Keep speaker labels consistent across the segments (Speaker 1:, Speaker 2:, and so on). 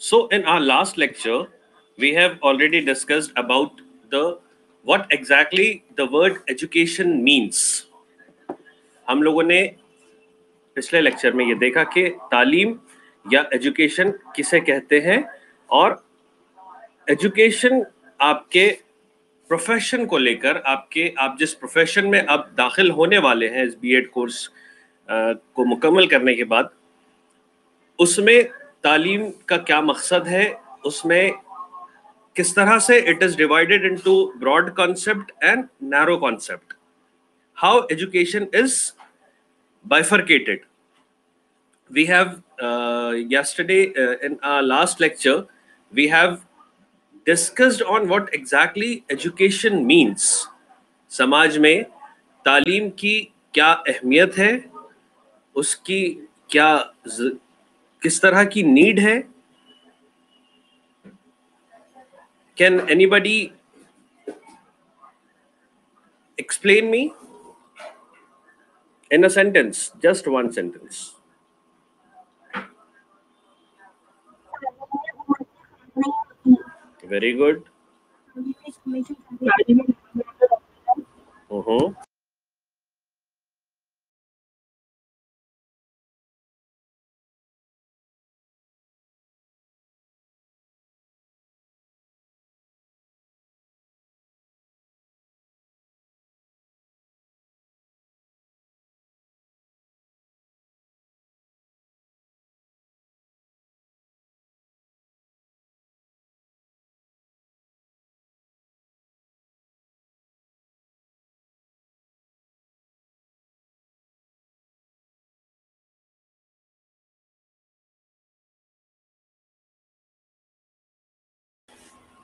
Speaker 1: So in our last lecture, we have already discussed about the what exactly the word education means. हम लोगों ने पिछले lecture में ये देखा कि तालीम या एजुकेशन किसे कहते हैं और एजुकेशन आपके प्रोफेशन को लेकर आप जिस प्रोफेशन में आप दाखिल होने वाले हैं इस बीएड कोर्स को मुकम्मल करने के बाद उसमें तालीम का क्या मकसद है, उसमें किस तरह से it is divided into broad concept and narrow concept, how education is bifurcated. We have yesterday in our last lecture we have discussed on what exactly education means. समाज में तालीम की क्या अहमियत है, उसकी क्या किस तरह की नीड है. Can anybody explain me in a sentence, just one sentence? Very good.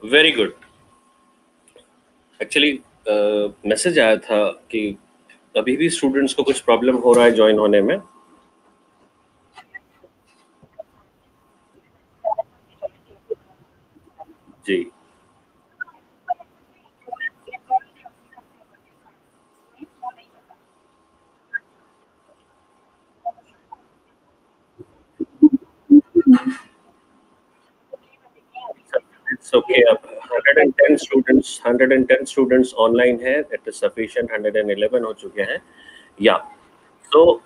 Speaker 1: Very good. Actually message आया था कि अभी भी स्टूडेंट्स को कुछ प्रॉब्लम हो रहा है ज्वाइन होने में. जी. It's okay. अब 110 स्टूडेंट्स ऑनलाइन है. It is sufficient. 111 हो चुके हैं. या सो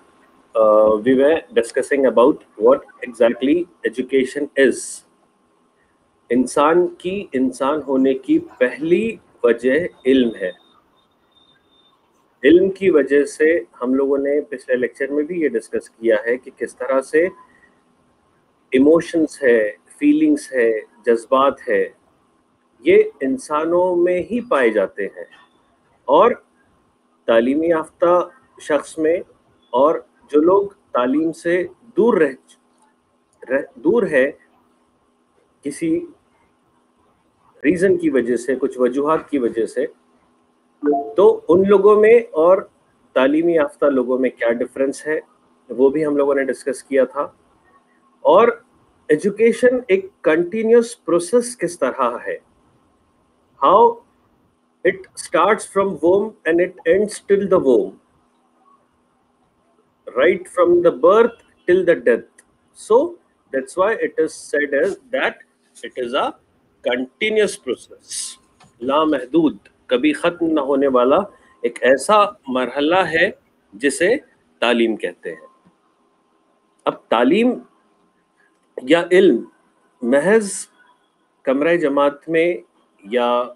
Speaker 1: we were discussing about what exactly education is. इंसान होने की पहली वजह इल्म है. इल्म की वजह से हम लोगों ने पिछले लेक्चर में भी ये डिस्कस किया है कि किस तरह से इमोशंस है, फीलिंग्स है, जज्बात है, ये इंसानों में ही पाए जाते हैं. और तालीमी याफ्ता शख्स में और जो लोग तालीम से दूर है किसी रीजन की वजह से, कुछ वजूहात की वजह से, तो उन लोगों में और तालीमी याफ्ता लोगों में क्या डिफरेंस है वो भी हम लोगों ने डिस्कस किया था. और एजुकेशन एक कंटिन्यूस प्रोसेस किस तरह है, how it starts from womb and it ends till the womb, right from the birth till the death. So that's why it is said as that it is a continuous process. ला महदूद, कभी खत्म न होने वाला एक ऐसा मरहला है जिसे तालीम कहते हैं. अब तालीम या इल्म महज कमरे जमात में या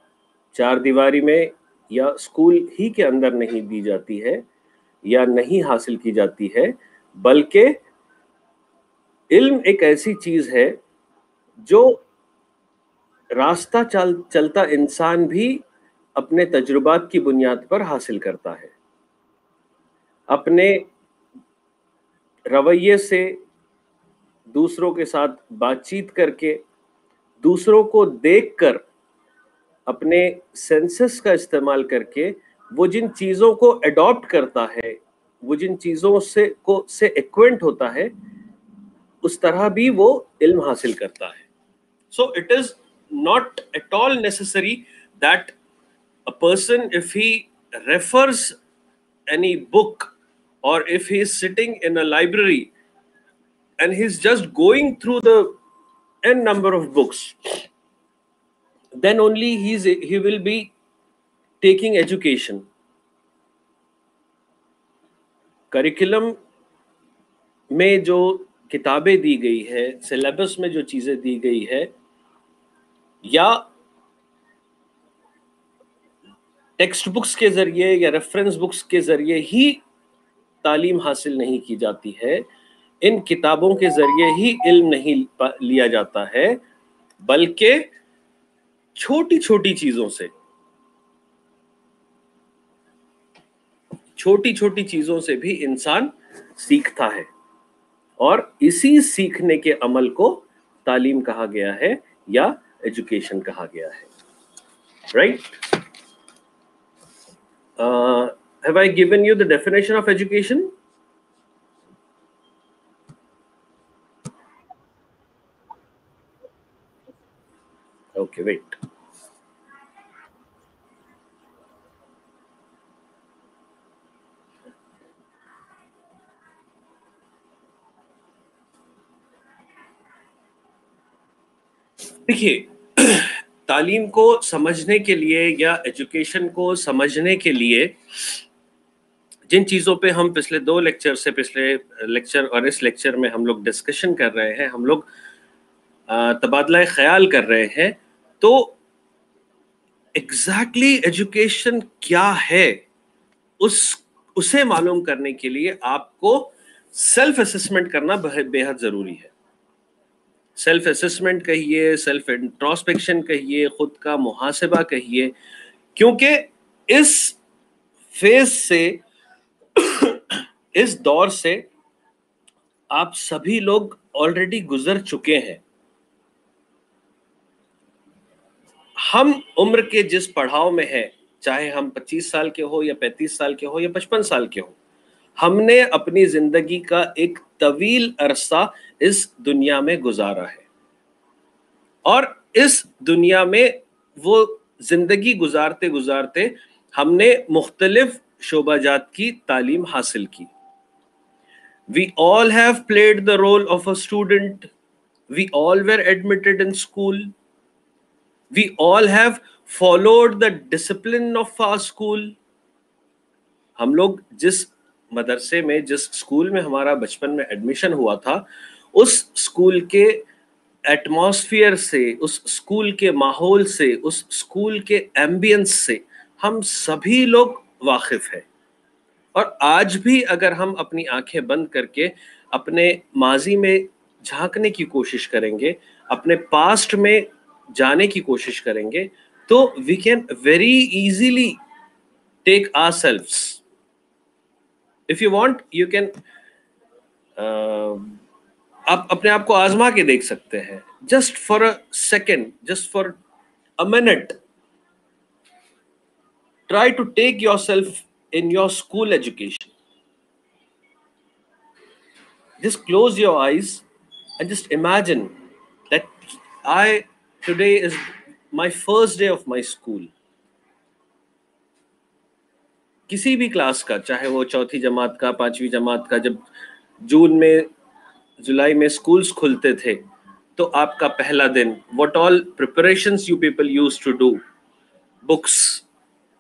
Speaker 1: चार दीवारी में या स्कूल ही के अंदर नहीं दी जाती है या नहीं हासिल की जाती है, बल्कि इल्म एक ऐसी चीज है जो रास्ता चलता इंसान भी अपने तजुर्बात की बुनियाद पर हासिल करता है. अपने रवैये से, दूसरों के साथ बातचीत करके, दूसरों को देखकर, अपने सेंसेस का इस्तेमाल करके वो जिन चीज़ों को अडॉप्ट करता है, वो जिन चीज़ों से एक्वेंट होता है, उस तरह भी वो इल्म हासिल करता है. So it is not at all necessary that a person if he refers any book or if he is sitting in a library and he's just going through the n number of books, then only he will be taking education. Curriculum में जो किताबें दी गई है, syllabus में जो चीजें दी गई है, या टेक्स्ट बुक्स के जरिए या रेफरेंस बुक्स के जरिए ही तालीम हासिल नहीं की जाती है, इन किताबों के जरिए ही इल्म नहीं लिया जाता है, बल्कि छोटी छोटी चीजों से, छोटी छोटी चीजों से भी इंसान सीखता है, और इसी सीखने के अमल को तालीम कहा गया है या एजुकेशन कहा गया है. Right? Have I given you the definition of education? Okay, wait. देखिए, तालीम को समझने के लिए या एजुकेशन को समझने के लिए जिन चीज़ों पे हम पिछले 2 लेक्चर से, पिछले लेक्चर और इस लेक्चर में हम लोग डिस्कशन कर रहे हैं, हम लोग तबादला ख्याल कर रहे हैं, तो एग्जैक्टली एजुकेशन क्या है उसे मालूम करने के लिए आपको सेल्फ असेसमेंट करना बेहद जरूरी है. सेल्फ असेसमेंट कहिए, सेल्फ इंट्रोस्पेक्शन कहिए, खुद का मुहासबा कहिए, क्योंकि इस फेज से इस दौर से आप सभी लोग ऑलरेडी गुजर चुके हैं. हम उम्र के जिस पड़ाव में हैं, चाहे हम 25 साल के हो या 35 साल के हो या 55 साल के हो, हमने अपनी जिंदगी का एक तवील अरसा इस दुनिया में गुजारा है, और इस दुनिया में वो जिंदगी गुजारते गुजारते हमने मुख्तलिफ शोबाजात की तालीम हासिल की. We all have played the role of a student. We all were admitted in school. We all have followed the discipline of our school. हम लोग जिस मदरसे में, जिस स्कूल में हमारा बचपन में एडमिशन हुआ था, उस स्कूल के एटमॉस्फेयर से, उस स्कूल के माहौल से, उस स्कूल के एम्बियंस से हम सभी लोग वाकिफ हैं. और आज भी अगर हम अपनी आंखें बंद करके अपने माजी में झांकने की कोशिश करेंगे, अपने पास्ट में जाने की कोशिश करेंगे, तो we can very easily take ourselves. If you want, you can, आप अपने आप को आजमा के देख सकते हैं. Just for a second, just for a minute, try to take yourself in your school education. Just close your eyes and just imagine that today is my first day of my school. किसी भी class का, चाहे वो चौथी जमात का, 5वीं जमात का, जब जून में, जुलाई में स्कूल्स खुलते थे, तो आपका पहला दिन, what all preparations you people used to do, books,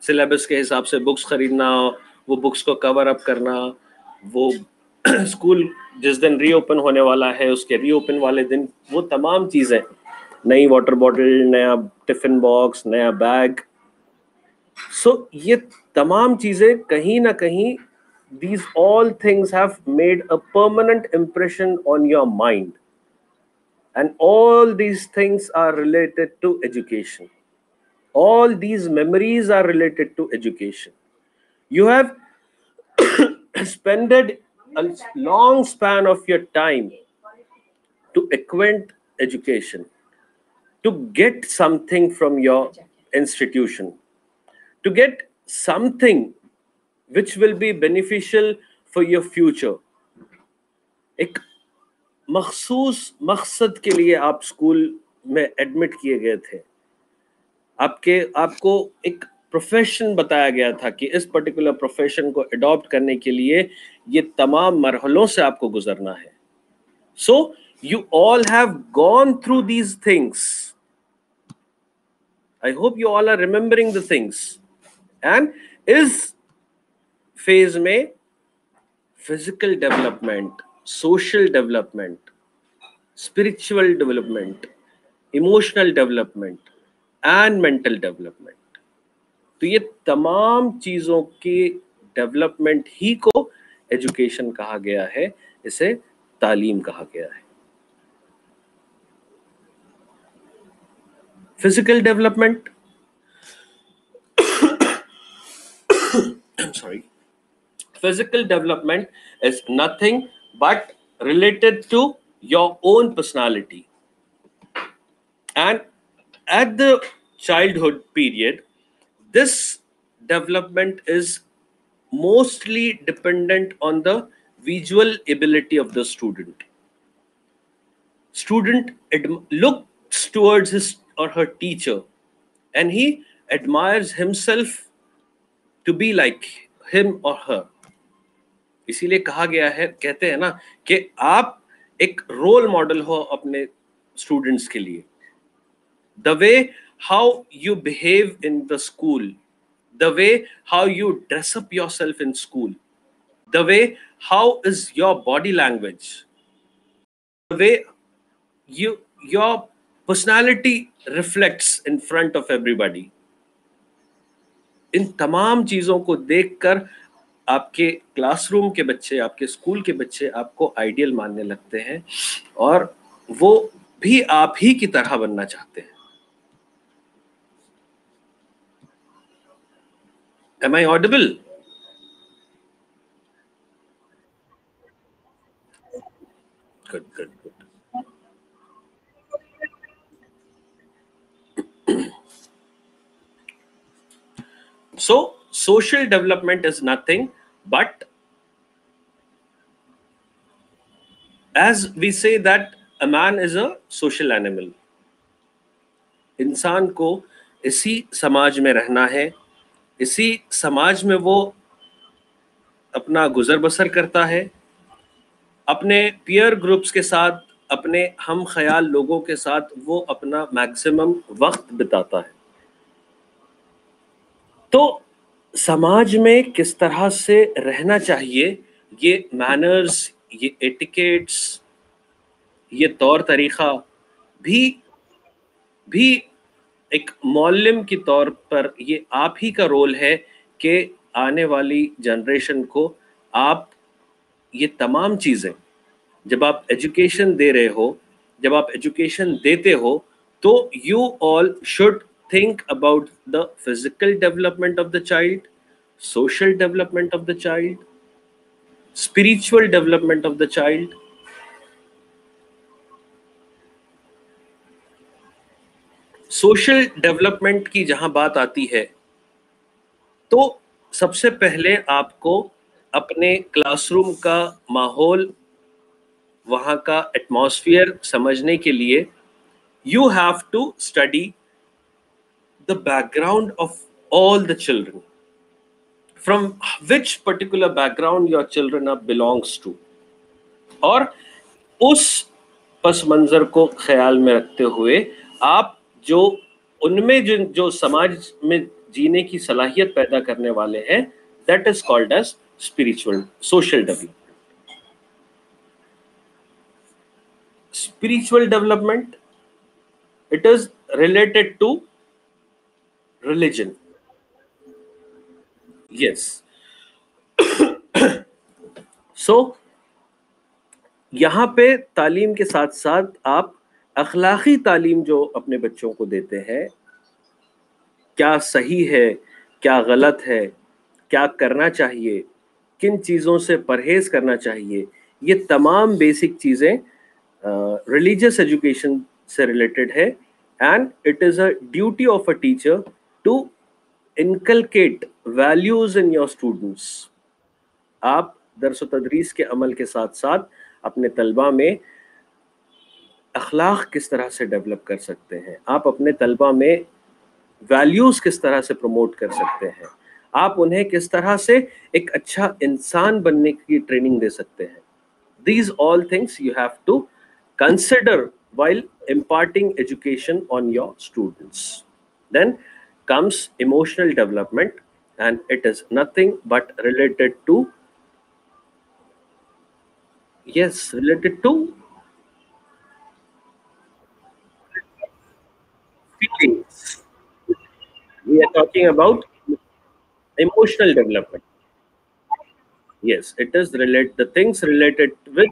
Speaker 1: syllabus के हिसाब से बुक्स खरीदना, वो बुक्स को कवर अप करना, वो स्कूल जिस दिन रीओपन होने वाला है उसके रीओपन वाले दिन वो तमाम चीज़ें, नई वाटर बॉटल, नया टिफिन बॉक्स, नया बैग. सो ये तमाम चीज़ें कहीं ना कहीं, these all things have made a permanent impression on your mind, and all these things are related to education. All these memories are related to education. You have spent a long span of your time to acquaint education, to get something from your institution, to get something which will be beneficial for your future. एक मखसूस मकसद के लिए आप school में admit किए गए थे. आपको एक प्रोफेशन बताया गया था कि इस पर्टिकुलर प्रोफेशन को अडॉप्ट करने के लिए ये तमाम मरहलों से आपको गुजरना है. सो You all have gone through these things. I hope you all are remembering the things. And is phase में physical development, social development, spiritual development, emotional development and mental development. तो ये तमाम चीजों की डेवलपमेंट ही को एजुकेशन कहा गया है, इसे तालीम कहा गया है. Physical development, I'm sorry, physical development is nothing but related to your own personality. And at the childhood period, this development is mostly dependent on the visual ability of the student. Student looks towards his or her teacher and he admires himself to be like him or her. इसीलिए कहा गया है, कहते हैं ना कि आप एक रोल मॉडल हो अपने स्टूडेंट्स के लिए. The way how you behave in the school, the way how you dress up yourself in school, the way how is your body language, the way your personality reflects in front of everybody. इन तमाम चीजों को देखकर आपके classroom के बच्चे, आपके school के बच्चे आपको आइडियल मानने लगते हैं और वो भी आप ही की तरह बनना चाहते हैं. Am I audible? Good, good, good. So, social development is nothing but, as we say that a man is a social animal. इंसान को इसी समाज में रहना है, इसी समाज में वो अपना गुजर बसर करता है, अपने पीयर ग्रुप्स के साथ, अपने हम ख्याल लोगों के साथ वो अपना मैक्सिमम वक्त बिताता है. तो समाज में किस तरह से रहना चाहिए, ये मैनर्स, ये एटिकेट्स, ये तौर तरीका भी एक मौल्लिम की तौर पर ये आप ही का रोल है कि आने वाली जनरेशन को आप ये तमाम चीज़ें, जब आप एजुकेशन दे रहे हो, जब आप एजुकेशन देते हो, तो you all should think about the physical development of the child, social development of the child, spiritual development of the child. Social development की जहां बात आती है तो सबसे पहले आपको अपने क्लासरूम का माहौल, वहां का एटमॉस्फेयर समझने के लिए you have to study the background of all the children, from which particular background your children are belongs to, और उस पस मंजर को ख्याल में रखते हुए आप जो उनमें जो समाज में जीने की सलाहियत पैदा करने वाले हैं, that is called as spiritual social development. Spiritual development, it is related to religion. Yes. So यहाँ पे तालीम के साथ साथ आप अखलाकी तालीम जो अपने बच्चों को देते हैं, क्या सही है, क्या गलत है, क्या करना चाहिए, किन चीज़ों से परहेज करना चाहिए, ये तमाम बेसिक चीज़ें रिलीजियस एजुकेशन से रिलेटेड है. And it is a duty of a teacher to inculcate values in your students. आप दर्स व तदरीस के अमल के साथ साथ अपने तलबा में अखलाक किस तरह से डेवलप कर सकते हैं, आप अपने तलबा में वैल्यूज़ किस तरह से प्रमोट कर सकते हैं, आप उन्हें किस तरह से एक अच्छा इंसान बनने की ट्रेनिंग दे सकते हैं. These all things you have to consider while imparting education on your students. Then comes emotional development, and it is nothing but related to, yes, related to feelings. We are talking about emotional development. Yes, it is relate the things related with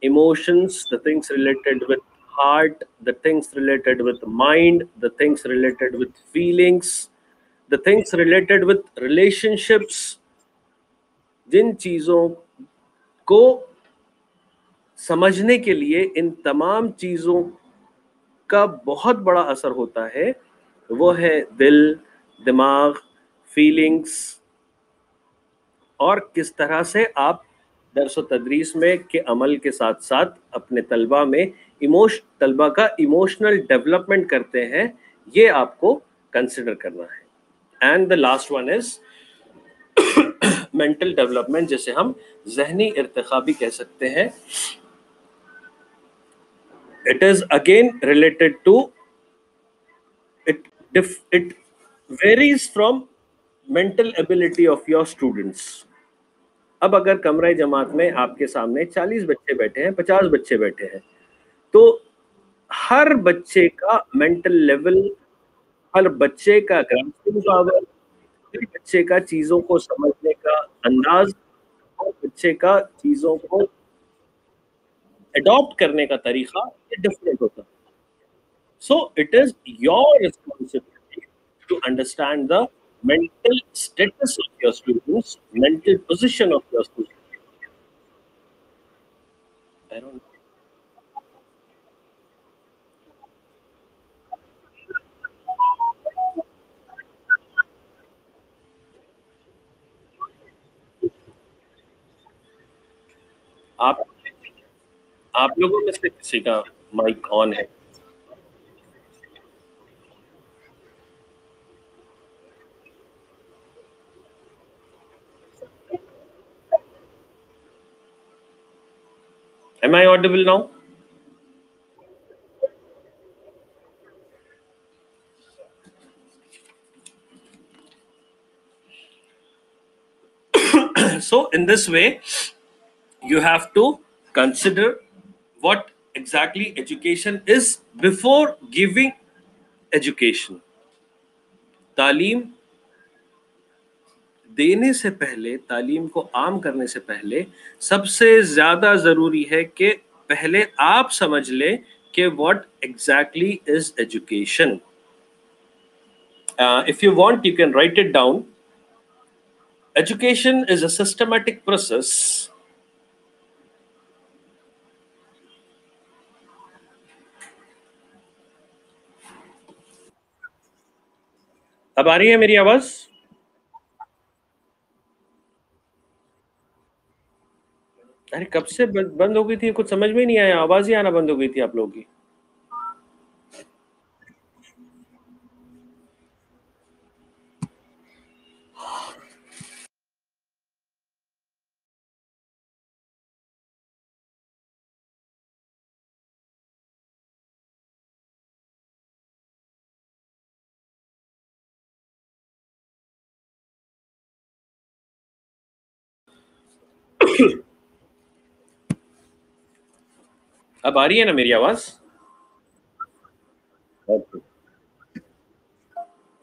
Speaker 1: emotions, the things related with heart, the things related with mind, the things related with feelings, the things related with relationships. जिन चीज़ों को समझने के लिए इन तमाम चीज़ों का बहुत बड़ा असर होता है, वो है दिल, दिमाग, फीलिंग्स, और किस तरह से आप दरस व तदरीस में के अमल के साथ साथ अपने तलबा में तलबा का इमोशनल डेवलपमेंट करते हैं, ये आपको कंसिडर करना है. And the last one is mental development, जिसे हम जहनी इर्तिका भी कह सकते हैं. It is again related to it it varies from mental ability of your students. अब अगर कमरा जमात में आपके सामने 40 बच्चे बैठे हैं, 50 बच्चे बैठे हैं, तो हर बच्चे का मेंटल लेवल, हर बच्चे का ग्रास्पिंग पावर, हर बच्चे का चीजों को समझने का अंदाज, हर बच्चे का चीजों को अडॉप्ट करने का तरीका ये डिफरेंट होता है. So it is your responsibility to understand the mental status of your students, mental position of your students. I don't know. आप आप लोगों में से किसी का माइक ऑन है? Am I audible now? So in this way, you have to consider what exactly education is before giving education. तालीम देने से पहले, तालीम को आम करने से पहले सबसे ज़्यादा ज़रूरी है कि पहले आप समझ लें कि what exactly is education. If you want, you can write it down. Education is a systematic process. अब आ रही है मेरी आवाज़? अरे कब से बंद हो गई थी, कुछ समझ में ही नहीं आया, आवाज़ ही आना बंद हो गई थी आप लोगों की. अब आ रही है ना मेरी आवाज़? Okay.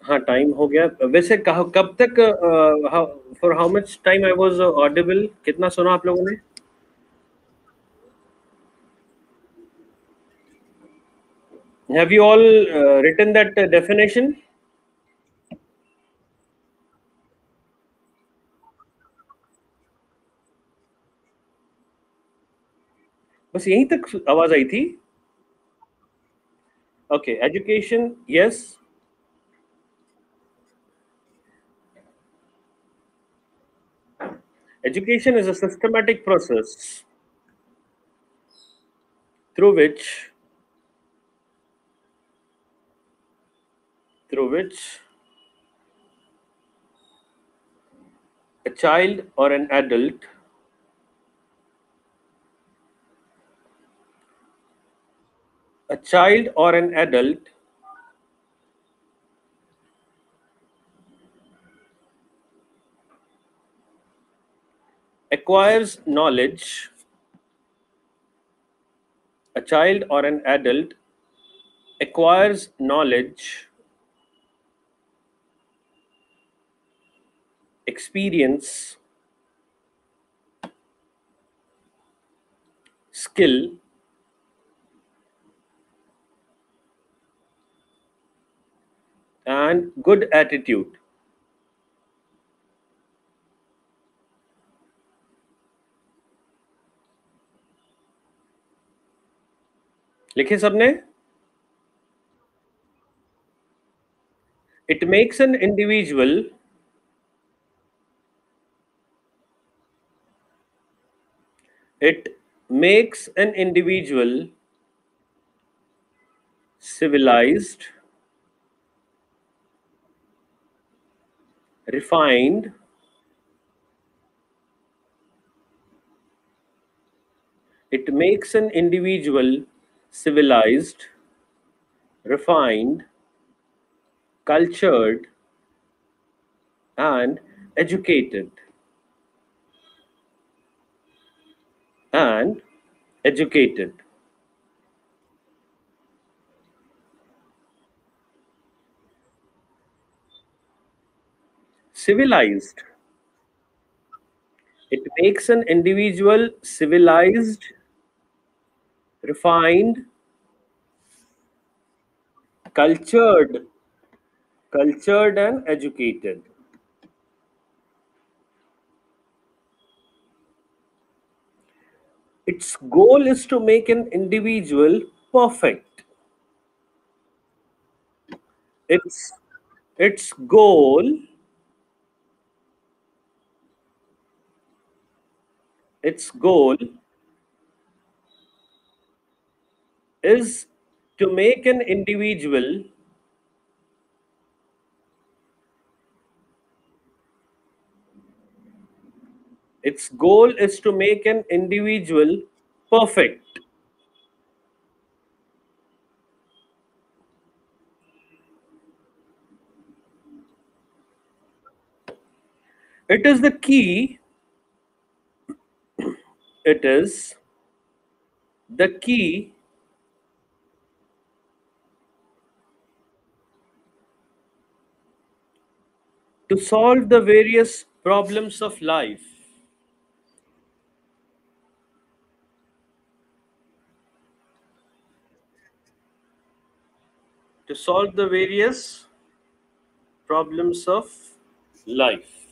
Speaker 1: हाँ, टाइम हो गया वैसे. कब तक, for how much time I was Audible? कितना सुना आप लोगों ने? Have you all written that definition? बस यहीं तक आवाज आई थी. Okay, education, yes. Education is a systematic process through which a child or an adult A child or an adult acquires knowledge. A child or an adult acquires knowledge, experience, skill, and good attitude. लिखे सबने? It makes an individual it makes an individual civilized, refined, it makes an individual civilized, refined, cultured, and educated. And educated. Civilized. It makes an individual civilized, refined, cultured, cultured and educated. Its goal is to make an individual perfect. Its its goal is to make an individual its goal is to make an individual perfect. It is the key. It is the key to solve the various problems of life. To solve the various problems of life.